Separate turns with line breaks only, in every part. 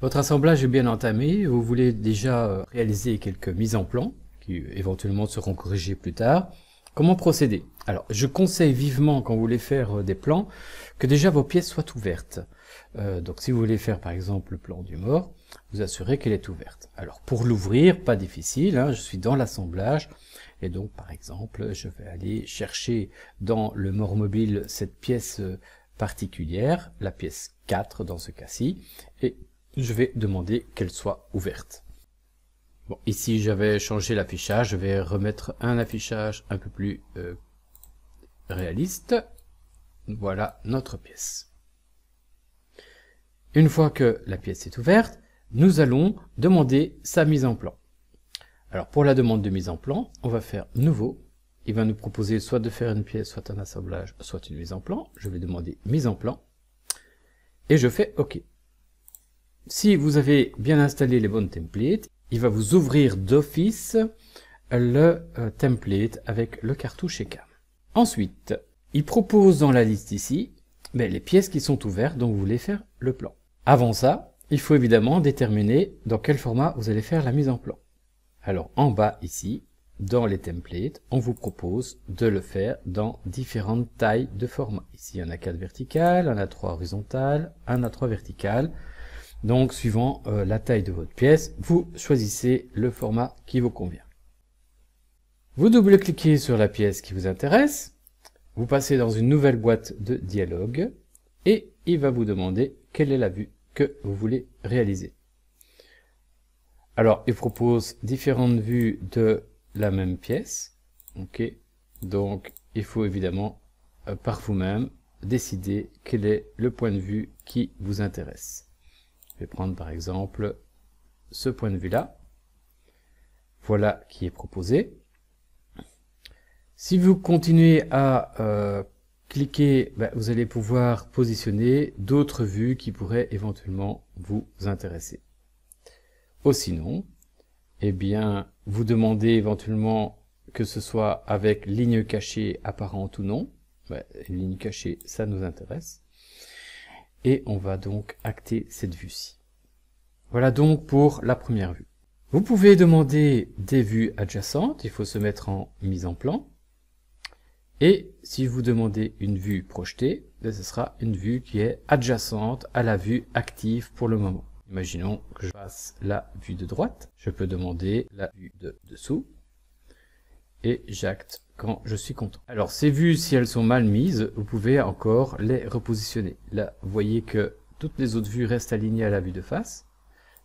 Votre assemblage est bien entamé, vous voulez déjà réaliser quelques mises en plan, qui éventuellement seront corrigées plus tard. Comment procéder? Alors, je conseille vivement, quand vous voulez faire des plans, que déjà vos pièces soient ouvertes. Donc si vous voulez faire par exemple le plan du mort, vous assurez qu'elle est ouverte. Alors pour l'ouvrir, pas difficile, hein, je suis dans l'assemblage, et donc par exemple, je vais aller chercher dans le mort mobile cette pièce particulière, la pièce 4 dans ce cas-ci, et je vais demander qu'elle soit ouverte. Bon, ici j'avais changé l'affichage, je vais remettre un affichage un peu plus réaliste. Voilà notre pièce. Une fois que la pièce est ouverte, nous allons demander sa mise en plan. Alors pour la demande de mise en plan, on va faire nouveau. Il va nous proposer soit de faire une pièce, soit un assemblage, soit une mise en plan. Je vais demander mise en plan et je fais OK. Si vous avez bien installé les bonnes templates, il va vous ouvrir d'office le template avec le cartouche ECAM. Ensuite, il propose dans la liste ici les pièces qui sont ouvertes dont vous voulez faire le plan. Avant ça, il faut évidemment déterminer dans quel format vous allez faire la mise en plan. Alors en bas ici, dans les templates, on vous propose de le faire dans différentes tailles de format. Ici, il y en a 4 verticales, il y en a 3 horizontales, un à 3 verticales. Donc, suivant la taille de votre pièce, vous choisissez le format qui vous convient. Vous double-cliquez sur la pièce qui vous intéresse, vous passez dans une nouvelle boîte de dialogue, et il va vous demander quelle est la vue que vous voulez réaliser. Alors, il propose différentes vues de la même pièce. Ok, donc il faut évidemment par vous-même décider quel est le point de vue qui vous intéresse. Je vais prendre par exemple ce point de vue-là. Voilà qui est proposé. Si vous continuez à cliquer, vous allez pouvoir positionner d'autres vues qui pourraient éventuellement vous intéresser. Ou sinon, eh bien, vous demandez éventuellement que ce soit avec ligne cachée apparente ou non. Une ligne cachée, ça nous intéresse. Et on va donc acter cette vue-ci. Voilà donc pour la première vue. Vous pouvez demander des vues adjacentes, il faut se mettre en mise en plan. Et si vous demandez une vue projetée, ce sera une vue qui est adjacente à la vue active pour le moment. Imaginons que je fasse la vue de droite, je peux demander la vue de dessous, et j'acte quand je suis content. Alors ces vues, si elles sont mal mises, vous pouvez encore les repositionner. Là, vous voyez que toutes les autres vues restent alignées à la vue de face,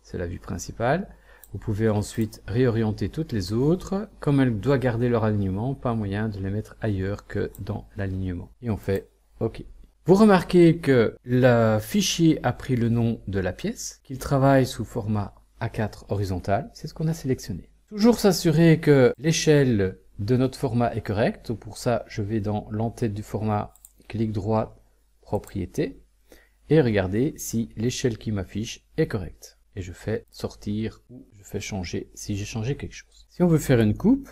c'est la vue principale. Vous pouvez ensuite réorienter toutes les autres, comme elles doivent garder leur alignement, pas moyen de les mettre ailleurs que dans l'alignement. Et on fait OK. Vous remarquez que le fichier a pris le nom de la pièce, qu'il travaille sous format A4 horizontal, c'est ce qu'on a sélectionné. Toujours s'assurer que l'échelle de notre format est correcte. Pour ça, je vais dans l'entête du format, clic droit, propriété, et regarder si l'échelle qui m'affiche est correcte. Et je fais sortir ou je fais changer si j'ai changé quelque chose. Si on veut faire une coupe,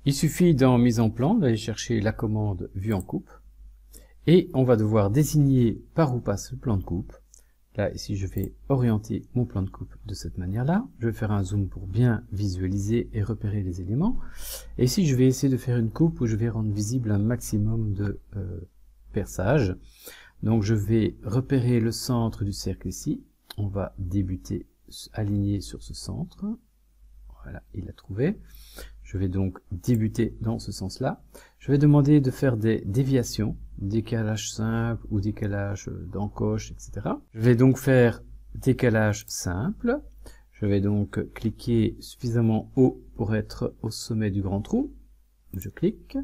il suffit dans mise en plan d'aller chercher la commande vue en coupe. Et on va devoir désigner par où passe le plan de coupe. Là, ici, je vais orienter mon plan de coupe de cette manière-là. Je vais faire un zoom pour bien visualiser et repérer les éléments. Et ici, je vais essayer de faire une coupe où je vais rendre visible un maximum de perçage. Donc, je vais repérer le centre du cercle ici. On va débuter aligné sur ce centre. Voilà, il a trouvé. Je vais donc débuter dans ce sens-là. Je vais demander de faire des déviations, décalage simple ou décalage d'encoche, etc. Je vais donc faire décalage simple. Je vais donc cliquer suffisamment haut pour être au sommet du grand trou. Je clique.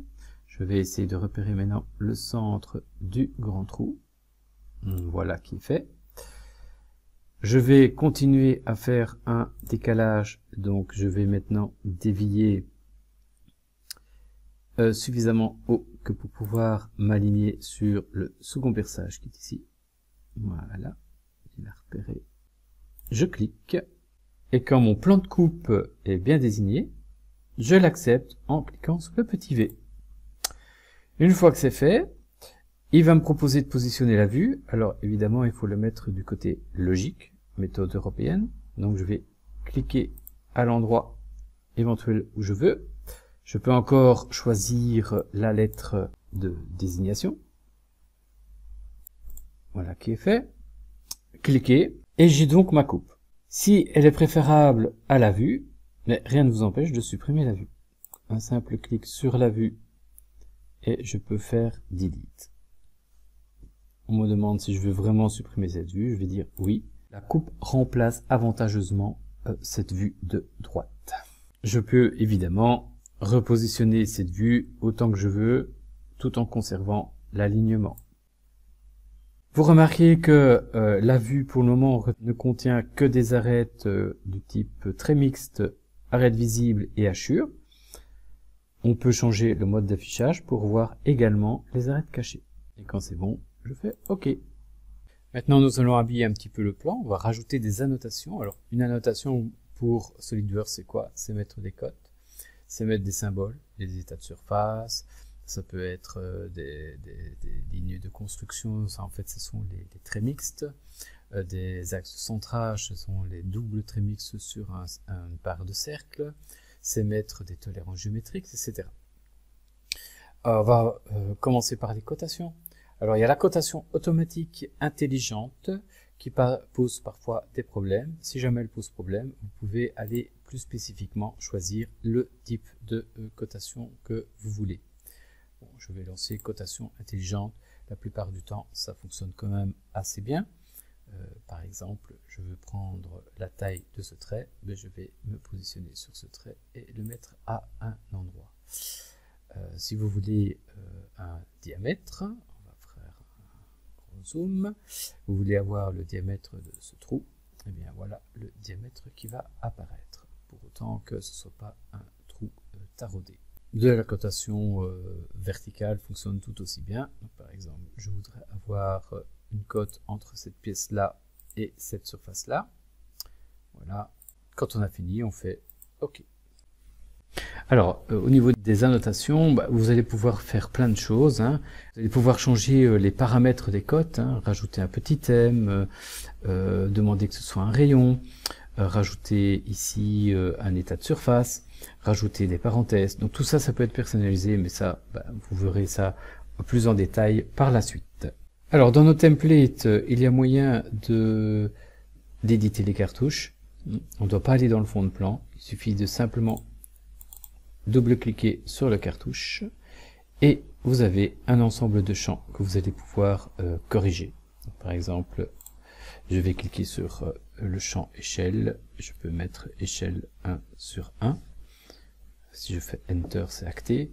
Je vais essayer de repérer maintenant le centre du grand trou. Voilà qui est fait. Je vais continuer à faire un décalage, donc je vais maintenant dévier suffisamment haut que pour pouvoir m'aligner sur le second perçage qui est ici. Voilà, il a repéré. Je clique, et quand mon plan de coupe est bien désigné, je l'accepte en cliquant sur le petit V. Une fois que c'est fait, il va me proposer de positionner la vue. Alors évidemment, il faut le mettre du côté logique. méthode européenne. Donc je vais cliquer à l'endroit éventuel où je veux. Je peux encore choisir la lettre de désignation. Voilà qui est fait. Cliquez et j'ai donc ma coupe. Si elle est préférable à la vue, mais rien ne vous empêche de supprimer la vue. Un simple clic sur la vue et je peux faire delete. On me demande si je veux vraiment supprimer cette vue, je vais dire oui. La coupe remplace avantageusement cette vue de droite. Je peux évidemment repositionner cette vue autant que je veux, tout en conservant l'alignement. Vous remarquez que la vue pour le moment ne contient que des arêtes du type très mixte, arêtes visibles et hachures. On peut changer le mode d'affichage pour voir également les arêtes cachées. Et quand c'est bon, je fais OK. Maintenant, nous allons habiller un petit peu le plan. On va rajouter des annotations. Alors, une annotation pour SolidWorks, c'est quoi? C'est mettre des cotes, c'est mettre des symboles, des états de surface. Ça peut être des lignes de construction. Ça, en fait, ce sont les traits mixtes. Des axes de centrage, ce sont les doubles traits mixtes sur une part de cercle. C'est mettre des tolérances géométriques, etc. On va commencer par les cotations. Alors, il y a la cotation automatique intelligente qui pose parfois des problèmes. Si jamais elle pose problème, vous pouvez aller plus spécifiquement choisir le type de cotation que vous voulez. Bon, je vais lancer cotation intelligente. La plupart du temps, ça fonctionne quand même assez bien. Par exemple, je veux prendre la taille de ce trait, mais je vais me positionner sur ce trait et le mettre à un endroit. Si vous voulez un diamètre, on va faire un gros zoom, vous voulez avoir le diamètre de ce trou, et bien voilà le diamètre qui va apparaître, pour autant que ce ne soit pas un trou taraudé. De la cotation verticale fonctionne tout aussi bien. Donc, par exemple, je voudrais avoir une cote entre cette pièce-là et cette surface-là. Voilà. Quand on a fini, on fait OK. Alors, au niveau des annotations, vous allez pouvoir faire plein de choses. Vous allez pouvoir changer les paramètres des cotes, rajouter un petit thème, demander que ce soit un rayon, rajouter ici un état de surface, rajouter des parenthèses. Donc tout ça, ça peut être personnalisé, mais ça, vous verrez ça plus en détail par la suite. Alors, dans nos templates, il y a moyen d'éditer les cartouches. On ne doit pas aller dans le fond de plan. Il suffit de simplement double-cliquer sur la cartouche et vous avez un ensemble de champs que vous allez pouvoir corriger. Donc, par exemple, je vais cliquer sur le champ échelle. Je peux mettre échelle 1 sur 1. Si je fais Enter, c'est acté.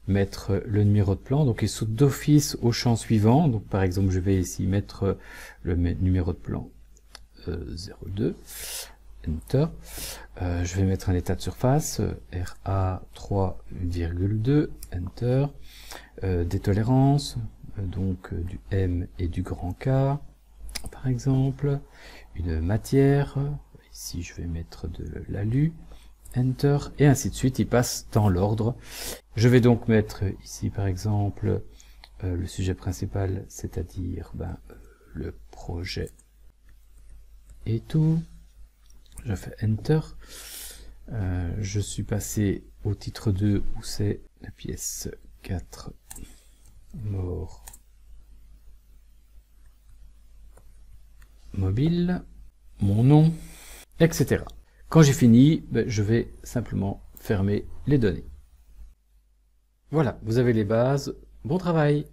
Mettre le numéro de plan, donc il saute d'office au champ suivant. Donc par exemple, je vais ici mettre le numéro de plan 02, Enter. Je vais mettre un état de surface, RA 3,2, Enter. Des tolérances, donc du M et du grand K, par exemple. Une matière, ici je vais mettre de l'alu, Enter, et ainsi de suite, il passe dans l'ordre. Je vais donc mettre ici par exemple le sujet principal, c'est-à-dire le projet et tout. Je fais Enter. Je suis passé au titre 2 où c'est la pièce 4 mort mobile, mon nom, etc. Quand j'ai fini, je vais simplement fermer les données. Voilà, vous avez les bases. Bon travail!